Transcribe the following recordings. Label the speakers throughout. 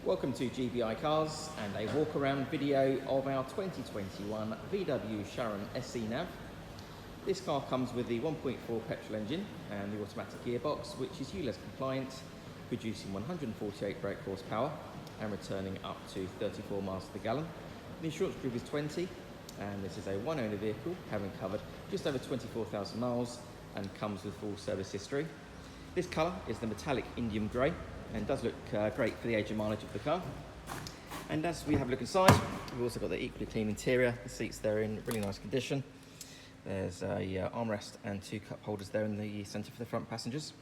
Speaker 1: Welcome to GBI Cars and a walk around video of our 2021 VW Sharan SE Nav. This car comes with the 1.4 petrol engine and the automatic gearbox, which is ULEZ compliant, producing 148 brake horsepower and returning up to 34 miles to the gallon. The insurance group is 20 and this is a one owner vehicle, having covered just over 24,000 miles and comes with full service history. This colour is the metallic Indium Grey and does look great for the age and mileage of the car. And as we have a look inside, we've also got the equally clean interior. The seats there in really nice condition. There's a armrest and two cup holders there in the centre for the front passengers.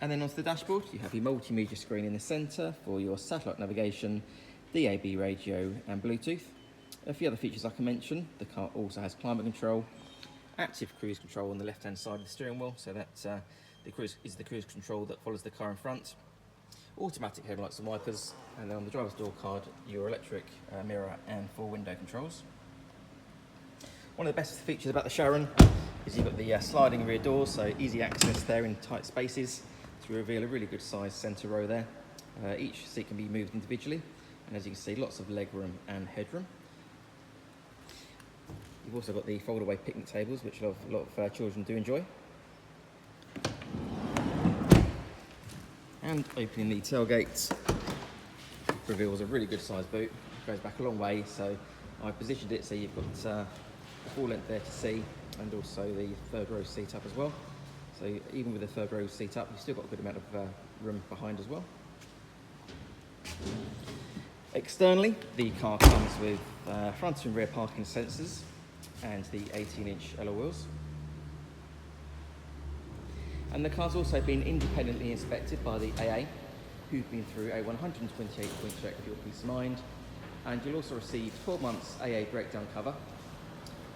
Speaker 1: And then onto the dashboard, you have your multimedia screen in the centre for your satellite navigation, DAB radio and Bluetooth. A few other features I can mention: the car also has climate control, active cruise control on the left hand side of the steering wheel, so that the cruise control that follows the car in front. Automatic headlights and wipers, and then on the driver's door card, your electric mirror and full window controls. One of the best features about the Sharan is you've got the sliding rear doors, so easy access there in tight spaces to reveal a really good sized centre row there. Each seat can be moved individually, and as you can see, lots of leg room and headroom. You've also got the fold-away picnic tables, which a lot of children do enjoy. And opening the tailgate reveals a really good sized boot. It goes back a long way, so I positioned it so you've got the full length there to see, and also the third row seat up as well. So even with the third row seat up, you've still got a good amount of room behind as well. Externally, the car comes with front and rear parking sensors and the 18-inch alloy wheels. And the car's also been independently inspected by the AA, who've been through a 128-point check for your peace of mind. And you'll also receive 12 months AA breakdown cover,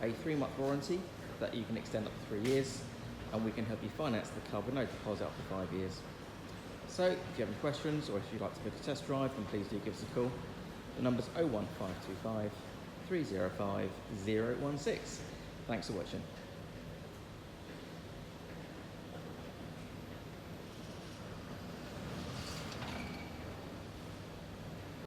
Speaker 1: a 3-month warranty that you can extend up to 3 years, and we can help you finance the car with no deposit up to 5 years. So if you have any questions or if you'd like to book a test drive, then please do give us a call. The number's 01525 305 016. Thanks for watching.